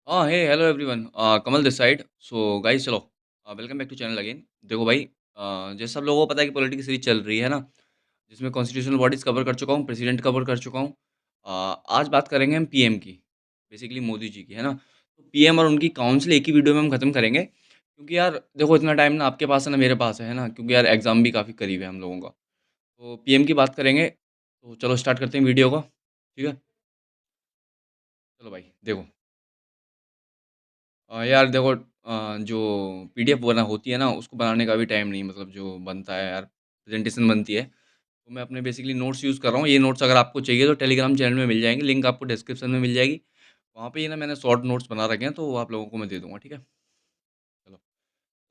हाँ, hey hello everyone Kamal this side. So guys चलो welcome back to channel again. देखो भाई जैसे सब लोगों को पता है कि पॉलिटिक्स सीरीज चल रही है ना, जिसमें कॉन्स्टिट्यूशनल बॉडीज़ कवर कर चुका हूँ, प्रेसिडेंट कवर कर चुका हूँ। आज बात करेंगे हम पीएम की, बेसिकली मोदी जी की, है ना? तो पीएम और उनकी काउंसिल एक ही वीडियो में हम खत्म करेंगे, क्योंकि यार देखो इतना टाइम ना आपके पास है ना मेरे पास है ना, क्योंकि यार एग्ज़ाम भी काफ़ी करीब है हम लोगों का। तो पीएम की बात करेंगे, तो चलो स्टार्ट करते हैं वीडियो को, ठीक है? चलो भाई देखो। यार देखो जो पीडीएफ बना होती है ना, उसको बनाने का भी टाइम नहीं मतलब जो बनता है यार, प्रेज़ेंटेशन बनती है, तो मैं अपने बेसिकली नोट्स यूज़ कर रहा हूँ। ये नोट्स अगर आपको चाहिए तो टेलीग्राम चैनल में मिल जाएँगे, लिंक आपको डिस्क्रिप्शन में मिल जाएगी। वहाँ पे ये ना मैंने शॉर्ट नोट्स बना रखे हैं, तो वो आप लोगों को मैं दे दूँगा, ठीक है? चलो,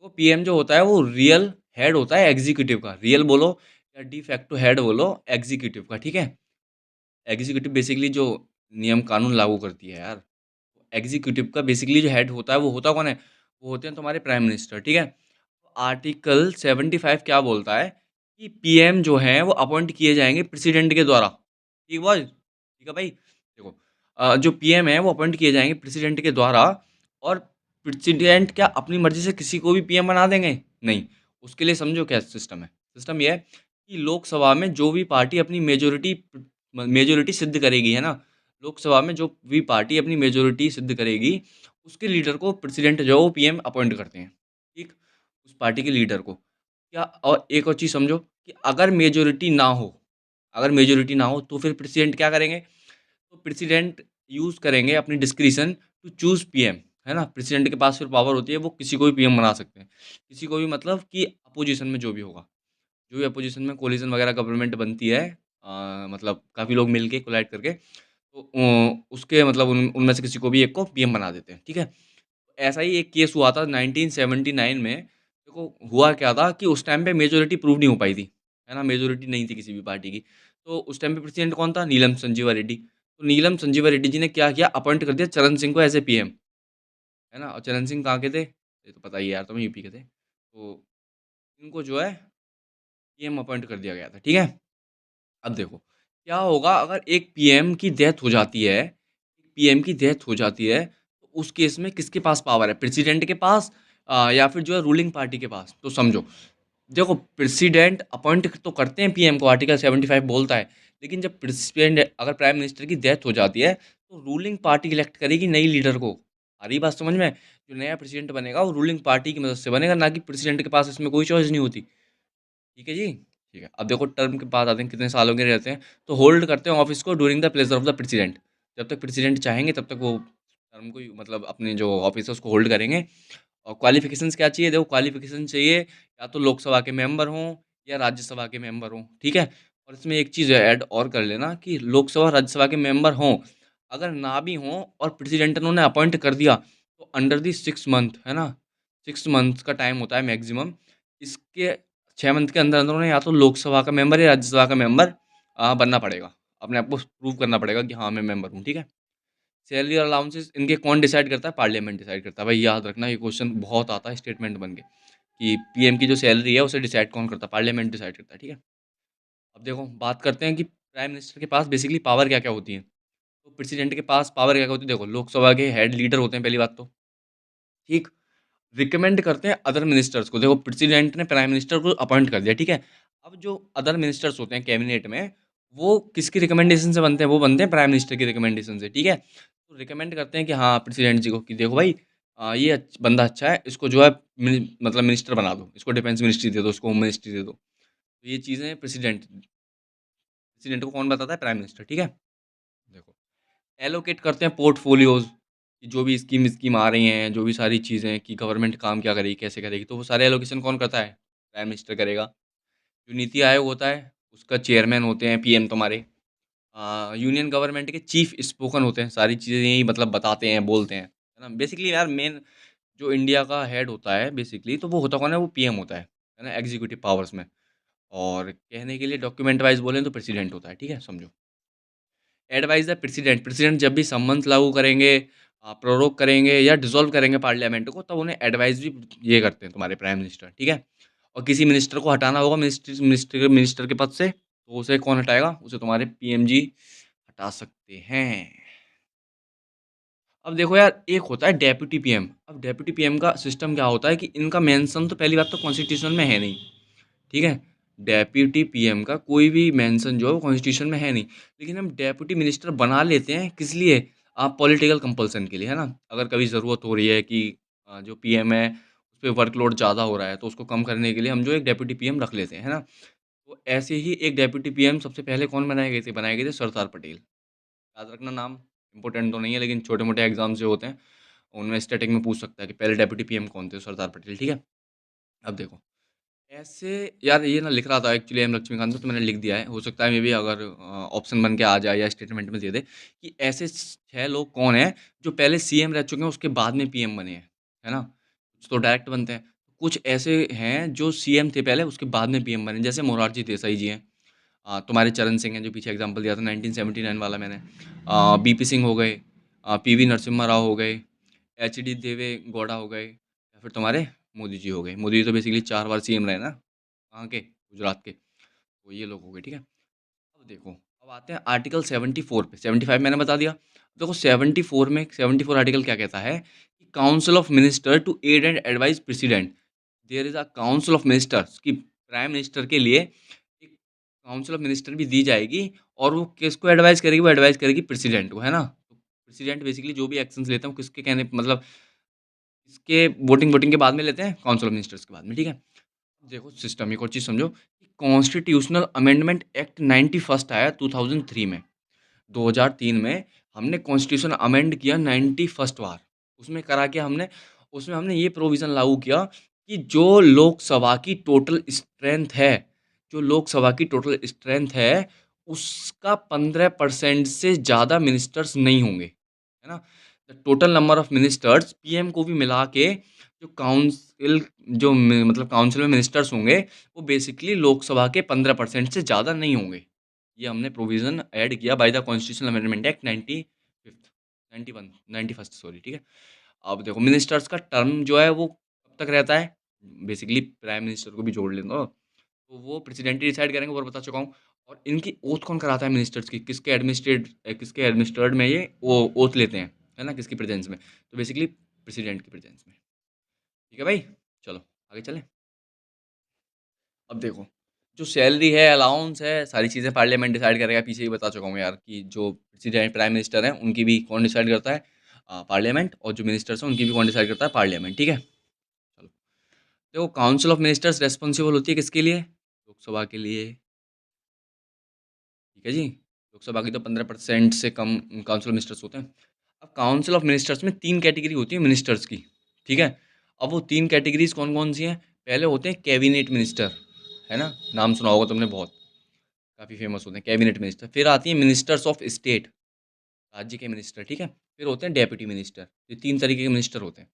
तो पीएम जो होता है वो रियल हेड होता है एग्ज़ीक्यूटिव का, रियल बोलो या de facto हेड बोलो एग्ज़ीक्यूटिव का, ठीक है? एग्ज़ीक्यूटिव बेसिकली जो नियम कानून लागू करती है यार। एग्जीक्यूटिव का बेसिकली जो हेड होता है, वो होता कौन है? वो होते हैं तुम्हारे प्राइम मिनिस्टर, ठीक है? आर्टिकल 75 क्या बोलता है कि पीएम जो हैं, वो अपॉइंट किए जाएँगे प्रेसिडेंट के द्वारा। ठीक बॉयज़? ठीक है भाई? देखो जो पीएम है, वो अपॉइंट किए जाएँगे प्रेसिडेंट के द्वारा और प्रेसिडेंट क्या अपनी मर्ज़ी से किसी को भी पीएम बना देंगे? नहीं। उसके लिए समझो क्या सिस्टम है। सिस्टम ये है कि लोकसभा में जो भी पार्टी अपनी मेजॉरिटी सिद्ध करेगी, है ना? लोकसभा में जो भी पार्टी अपनी मेजॉरिटी सिद्ध करेगी, उसके लीडर को प्रेसिडेंट जो है वो पीएम अपॉइंट करते हैं, ठीक? उस पार्टी के लीडर को। क्या और एक और चीज़ समझो कि अगर मेजॉरिटी ना हो तो फिर प्रेसिडेंट क्या करेंगे? तो प्रेसिडेंट यूज़ करेंगे अपनी डिस्क्रिशन टू चूज़ पीएम, है ना? प्रेसिडेंट के पास फिर पावर होती है, वो किसी को भी पीएम बना सकते हैं। किसी को भी मतलब कि अपोज़िशन में जो भी होगा। जो भी अपोज़िशन में कोलिशन वगैरह गवर्नमेंट बनती है मतलब काफ़ी लोग मिलके कोलैब करके तो उसके मतलब उन उनमें से किसी को भी एक को पीएम बना देते हैं, ठीक है? ऐसा ही एक केस हुआ था 1979 में, देखो हुआ क्या था कि उस टाइम पे मेजॉरिटी प्रूव नहीं हो पाई थी, है ना? मेजॉरिटी नहीं थी किसी भी पार्टी की। तो उस टाइम पे प्रेसिडेंट कौन था? नीलम संजीवा रेड्डी। तो नीलम संजीवा रेड्डी जी ने क्या किया अपॉइंट कर दिया चरण सिंह को एज़ ए पीएम, है ना? और चरण सिंह कहाँ के थे? ये तो पता ही है यार तुम्हें यूपी के थे। तो इनको जो है पीएम अपॉइंट कर दिया गया था, ठीक है? अब देखो, क्या होगा अगर एक पीएम की डेथ हो जाती है, तो उस केस में किसके पास पावर है? प्रेसिडेंट के पास या फिर जो है रूलिंग पार्टी के पास? तो समझो, देखो प्रेसिडेंट अपॉइंट तो करते हैं पीएम को, आर्टिकल 75 बोलता है, लेकिन जब प्रेसिडेंट अगर प्राइम मिनिस्टर की डेथ हो जाती है, तो रूलिंग पार्टी इलेक्ट करेगी नई लीडर को। आ रही बात समझ में? जो नया प्रेसिडेंट बनेगा, वो रूलिंग पार्टी की मदद से बनेगा, ना कि प्रेसिडेंट के पास इसमें कोई चॉइस नहीं होती। ठीक है जी? ठीक है। अब देखो टर्म के बाद आते हैं कितने सालों के रहते हैं, तो होल्ड करते हैं ऑफिस को during the pleasure of the president. जब तक प्रेसिडेंट चाहेंगे तब तक वो टर्म को मतलब अपने जो ऑफिस है उसको होल्ड करेंगे। और क्वालिफ़िकेशंस क्या चाहिए? देखो क्वालिफ़िकेशन चाहिए या तो लोकसभा के मेंबर हों या राज्यसभा के मेंबर हों, ठीक है? और इसमें एक चीज़ ऐड और कर लेना कि लोकसभा, राज्यसभा के मेंबर हों, अगर ना भी हों और प्रेसिडेंट उन्होंने अपॉइंट कर दिया, तो अंडर द 6 मंथ, है ना? 6 मंथ्स का टाइम होता है मैक्सिमम। इसके 6 मंथ के अंदर-अंदर उन्हें या तो लोकसभा का मेंबर या राज्यसभा का मेंबर बनना पड़ेगा। अपने आप को प्रूव करना पड़ेगा कि हाँ, मैं मेंबर हूँ, ठीक है? सैलरी और अलाउंसेस इनके कौन डिसाइड करता है? पार्लियामेंट डिसाइड करता है। भाई याद रखना ये क्वेश्चन बहुत आता है स्टेटमेंट बन के, कि पीएम की जो सैलरी है उसे डिसाइड कौन करता है? पार्लियामेंट डिसाइड करता है, ठीक है? अब देखो बात करते हैं कि प्राइम मिनिस्टर के पास बेसिकली पावर क्या-क्या होती है? तो प्रेसिडेंट के पास पावर क्या-क्या होती है? देखो लोकसभा के हेड लीडर होते हैं पहली बात तो, ठीक? रिकमेंड करते हैं अदर मिनिस्टर्स को। देखो प्रेसिडेंट ने प्राइम मिनिस्टर को अपॉइंट कर दिया, ठीक है? अब जो अदर मिनिस्टर्स होते हैं कैबिनेट में, वो किसकी रिकमेंडेशन से बनते हैं? वो बनते हैं प्राइम मिनिस्टर की रिकमेंडेशन से, ठीक है? तो रिकमेंड करते हैं कि हाँ, प्रेसिडेंट जी को कि देखो भाई ये बंदा अच्छा है, इसको जो है मतलब मिनिस्टर बना दो, इसको डिफेंस मिनिस्ट्री दे दो, इसको होम मिनिस्ट्री दे दो। तो ये चीज़ें प्रेसिडेंट को कौन बताता है? प्राइम मिनिस्टर, ठीक है? देखो एलोकेट करते हैं पोर्टफोलियोज़ कि जो भी स्कीम आ रही हैं, जो भी सारी चीज़ें कि गवर्नमेंट काम क्या करेगी, कैसे करेगी, तो वो सारे एलोकेशन कौन करता है? प्राइम मिनिस्टर करेगा। जो नीति आयोग होता है, उसका चेयरमैन होते हैं पीएम तुम्हारे। यूनियन गवर्नमेंट के चीफ स्पोकन होते हैं, सारी चीज़ें यही मतलब बताते हैं, बोलते हैं, है ना? बेसिकली यार मेन जो इंडिया का हेड होता है बेसिकली तो वो होता कौन है? वो पीएम होता है ना? एग्जीक्यूटिव पावर्स में। और कहने के लिए डॉक्यूमेंट वाइज़ बोलें तो प्रेसिडेंट होता है, ठीक है? समझो। एडवाइज़ द प्रेसिडेंट, प्रेसिडेंट जब भी समन्स लागू करेंगे प्रोरोग करेंगे या डिसॉल्व करेंगे पार्लियामेंट को, तब उन्हें एडवाइस भी ये करते हैं तुम्हारे प्राइम मिनिस्टर, ठीक है? और किसी मिनिस्टर को हटाना होगा मिनिस्टर मिनिस्टर के पद से, तो उसे कौन हटाएगा? उसे तुम्हारे पीएम जी हटा सकते हैं। अब देखो यार, एक होता है डेप्यूटी पीएम। अब डेप्यूटी पीएम का सिस्टम क्या होता है कि इनका मेंशन तो पहली बात तो कॉन्स्टिट्यूशन में है नहीं, ठीक है? डेप्यूटी पीएम का कोई भी मेंशन जो है वो कॉन्स्टिट्यूशन में है नहीं। लेकिन हम डेप्यूटी मिनिस्टर बना लेते हैं किस लिए? पॉलिटिकल कंपल्सन के लिए, है ना? अगर कभी ज़रूरत हो रही है कि जो पीएम है, उस पे वर्कलोड ज़्यादा हो रहा है, तो उसको कम करने के लिए हम जो एक डेप्यूटी पीएम रख लेते हैं, है ना? तो ऐसे ही एक डेप्यूटी पीएम सबसे पहले कौन बनाए गए थे? सरदार पटेल। याद रखना नाम, इम्पोर्टेंट तो नहीं है लेकिन छोटे-मोटे एग्ज़ाम्स जो होते हैं, उनमें स्टैटिक में पूछ सकता है कि पहले डेप्यूटी पीएम कौन थे? सरदार पटेल, ठीक है? अब देखो, ऐसे यार ये ना लिख रहा था एक्चुअली एम लक्ष्मीकांत तो मैंने लिख दिया है। हो सकता है मे बी अगर ऑप्शन बन के आ जाए या स्टेटमेंट में दे दे कि ऐसे 6 लोग कौन हैं जो पहले सीएम रह चुके हैं उसके बाद में पीएम बने हैं, है ना? कुछ तो डायरेक्ट बनते हैं। कुछ ऐसे हैं जो सीएम थे पहले उसके बाद में पीएम बने जैसे मोरारजी देसाई जी हैं। तुम्हारे चरण सिंह हैं जो पीछे एग्ज़ाम्पल दिया था 1979 वाला मैंने। बीपी सिंह हो गए, पीवी नरसिम्हा राव हो गए, एचडी देवे गौड़ा हो गए या फिर तुम्हारे मोदी जी हो गए। मोदी जी तो बेसिकली 4 बार सीएम रहे ना, कहाँ के? गुजरात के। तो ये लोग हो गए, ठीक है? अब देखो, अब आते हैं आर्टिकल 74 पे, 75 मैंने बता दिया। देखो 74 में 74 आर्टिकल क्या कहता है कि council of minister to aid and advice president. There is a council of ministers कि प्राइम मिनिस्टर के लिए एक काउंसिल ऑफ मिनिस्टर भी दी जाएगी और वो किसको एडवाइस करेगी? वो एडवाइस करेगी प्रेसिडेंट को, है ना? तो प्रेसिडेंट बेसिकली जो भी एक्शंस लेते हैं वो किसके कहने मतलब किसके वोटिंग वोटिंग के बाद में लेते हैं? काउंसिल ऑफ मिनिस्टर्स के बाद में, ठीक है? देखो सिस्टम एक और चीज़ समझो कि कॉन्स्टिट्यूशनल अमेंडमेंट एक्ट 91st आया 2003 में। 2003 में हमने कॉन्स्टिट्यूशन अमेंड किया 91st बार। उसमें करा क्या हमने? उसमें हमने ये प्रोविज़न लागू किया कि जो लोकसभा की टोटल स्ट्रेंथ है, जो लोकसभा की टोटल स्ट्रेंथ है, उसका 15% से ज़्यादा मिनिस्टर्स नहीं होंगे, है ना? The total number of ministers PM को भी मिला के जो काउंसिल जो मतलब काउंसिल में मिनिस्टर्स होंगे, वो बेसिकली लोकसभा के 15% से ज़्यादा नहीं होंगे। ये हमने प्रोविज़न ऐड किया by the constitutional amendment act 95th 91 91st sorry, ठीक है? अब देखो मिनिस्टर्स का टर्म जो है वो कब तक रहता है? बेसिकली प्राइम मिनिस्टर को भी जोड़ लेना, तो वो प्रेसिडेंट ही डिसाइड करेंगे वो बता चुका हूँ। और इनकी ओथ कौन कराता है मिनिस्टर्स की? किसके एडमिनिस्ट्रेड में ये वो ओथ लेते हैं, है ना? किसकी प्रेज़ेंस में? तो बेसिकली प्रेसिडेंट की प्रेज़ेंस में। ठीक है भाई? चलो आगे चलें? अब देखो, जो सैलरी है, अलाउंस है, सारी चीज़ें पार्लियामेंट डिसाइड करेगा। पीछे ही बता चुका हूँ यार कि जो प्रेसिडेंट प्राइम मिनिस्टर हैं, उनकी भी कौन डिसाइड करता है? पार्लियामेंट और जो मिनिस्टर्स हैं, उनकी भी कौन डिसाइड करता है? पार्लियामेंट, ठीक है? चलो, देखो काउंसिल ऑफ मिनिस्टर्स रिस्पॉन्सिबल होती है किसके लिए? लोकसभा के लिए, ठीक है जी? लोकसभा की तो 15% से कम काउंसिल ऑफ मिनिस्टर्स होते हैं। अब काउंसिल ऑफ मिनिस्टर्स में 3 कैटेगरी होती है मिनिस्टर्स की, ठीक है? अब वो 3 कैटेगरीज़ कौन-कौन सी हैं? पहले होते हैं कैबिनेट मिनिस्टर, है ना? नाम सुना होगा तुमने बहुत। काफ़ी फेमस होते हैं कैबिनेट मिनिस्टर। फिर आती है मिनिस्टर्स ऑफ स्टेट, राज्य के मिनिस्टर, ठीक है? फिर होते हैं डेप्यूटी मिनिस्टर, ये 3 तरीके के मिनिस्टर होते हैं।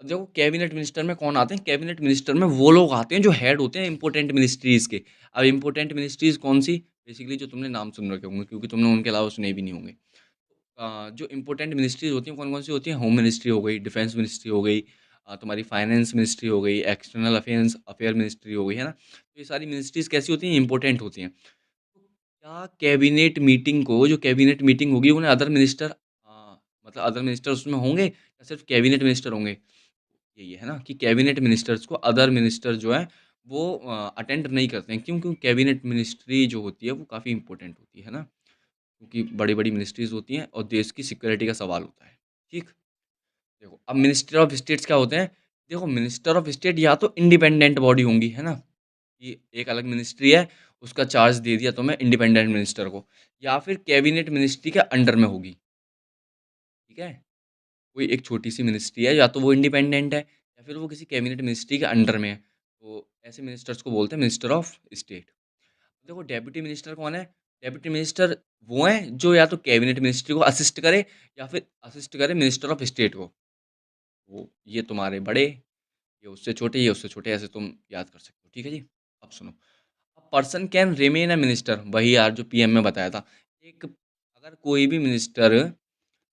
अब देखो कैबिनेट मिनिस्टर में कौन आते हैं? कैबिनेट मिनिस्टर में वो लोग आते हैं जो हेड होते हैं इम्पोर्टेंट मिनिस्ट्रीज़ के। अब इम्पोर्टेंट मिनिस्ट्रीज़ कौन-सी? बेसिकली जो तुमने नाम सुन रखे होंगे क्योंकि तुमने उनके अलावा सुने भी नहीं होंगे। जो इम्पोर्टेंट मिनिस्ट्रीज़ होती हैं कौन-कौन सी होती हैं? होम मिनिस्ट्री हो गई, डिफेंस मिनिस्ट्री हो गई, तुम्हारी फाइनेंस मिनिस्ट्री हो गई, एक्सटर्नल अफेयर्स अफेयर मिनिस्ट्री हो गई, है ना? तो ये सारी मिनिस्ट्रीज़ कैसी होती हैं? इम्पोर्टेंट होती हैं। तो क्या कैबिनेट मीटिंग को जो कैबिनेट मीटिंग होगी उन्हें अदर मिनिस्टर मतलब अदर मिनिस्टर उसमें होंगे या सिर्फ कैबिनेट मिनिस्टर होंगे? यही है ना कि कैबिनेट मिनिस्टर्स को अदर मिनिस्टर जो हैं वो अटेंड नहीं करते हैं। क्यों? क्योंकि कैबिनेट मिनिस्ट्री जो होती है वो काफ़ी इम्पोर्टेंट होती है ना? क्योंकि बड़ी-बड़ी मिनिस्ट्रीज़ होती हैं और देश की सिक्योरिटी का सवाल होता है। ठीक? देखो अब मिनिस्टर ऑफ स्टेट्स क्या होते हैं? देखो मिनिस्टर ऑफ स्टेट या तो इंडिपेंडेंट बॉडी होंगी, है ना? कि एक अलग मिनिस्ट्री है, उसका चार्ज दे दिया तुम्हें इंडिपेंडेंट मिनिस्टर को या फिर कैबिनेट मिनिस्ट्री के अंडर में होगी, ठीक है? कोई एक छोटी-सी मिनिस्ट्री है, या तो वो इंडिपेंडेंट है या फिर वो किसी कैबिनेट मिनिस्ट्री के अंडर में है। तो ऐसे मिनिस्टर्स को बोलते हैं मिनिस्टर ऑफ स्टेट। देखो डेप्यूटी मिनिस्टर कौन है? डेप्यूटी मिनिस्टर वो हैं जो या तो कैबिनेट मिनिस्ट्री को असिस्ट करे या फिर असिस्ट करे मिनिस्टर ऑफ स्टेट को। वो ये तुम्हारे बड़े, ये उससे छोटे ऐसे तुम याद कर सकते हो, ठीक है जी? अब सुनो, a person can remain a minister वही यार जो पीएम में बताया था। एक अगर कोई भी मिनिस्टर है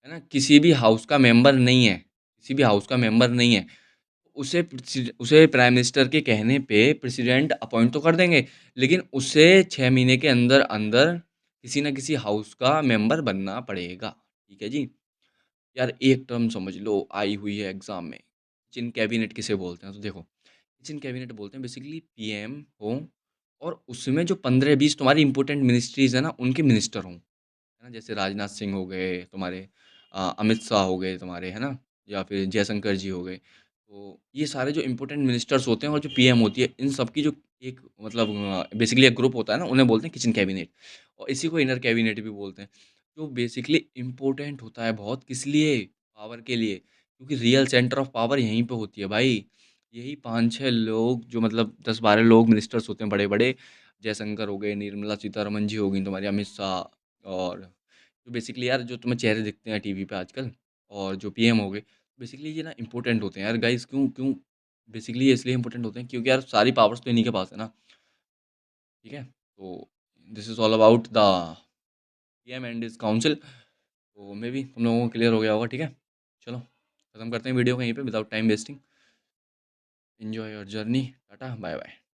ना, किसी भी हाउस का मेंबर नहीं है, किसी भी हाउस का मेंबर नहीं है, उसे प्राइम मिनिस्टर के कहने पे प्रेसिडेंट अपॉइंट तो कर देंगे, लेकिन उसे 6 महीने के अंदर-अंदर किसी न किसी हाउस का मेंबर बनना पड़ेगा, ठीक है जी? यार एक टर्म समझ लो आई हुई है एग्जाम में, किचन कैबिनेट किसे बोलते हैं? तो देखो, किचन कैबिनेट बोलते हैं बेसिकली पीएम हो, और उसमें जो 15-20 तुम्हारी इंपॉर्टेंट मिनिस्ट्रीज है ना, उनके मिनिस्टर हों, है ना? जैसे राजनाथ सिंह हो गए तुम्हारे, अमित शाह हो गए तुम्हारे, है ना? या फिर जयशंकर जी हो गए। तो ये सारे जो इंपॉर्टेंट मिनिस्टर्स होते हैं और जो पीएम होती है, इन सब की जो एक मतलब बेसिकली एक ग्रुप होता है ना, उन्हें बोलते हैं किचन कैबिनेट, और इसी को इनर कैबिनेट भी बोलते हैं। जो बेसिकली इम्पोर्टेंट होता है बहुत, किस लिए? पावर के लिए, क्योंकि रियल सेंटर ऑफ पावर यहीं पे होती है भाई। यही 5-6 लोग जो मतलब 10-12 लोग मिनिस्टर्स होते हैं बड़े-बड़े, जयशंकर हो गए, निर्मला सीतारमण जी हो गई तुम्हारी, अमित शाह, और जो बेसिकली यार जो तुम्हें चेहरे दिखते हैं टीवी पे आजकल, और जो पीएम हो गए, बेसिकली ये ना इम्पोर्टेंट होते हैं यार गाइस। क्यों क्यों बेसिकली ये इसलिए इम्पोर्टेंट होते हैं क्योंकि यार सारी पावर्स तो इन्हीं के पास है ना, ठीक है? तो this is all about the PM and his council. तो मे बी तुम लोगों को क्लियर हो गया होगा, ठीक है? चलो खत्म करते हैं वीडियो को यहीं पे without time wasting. Enjoy your journey, tata bye bye.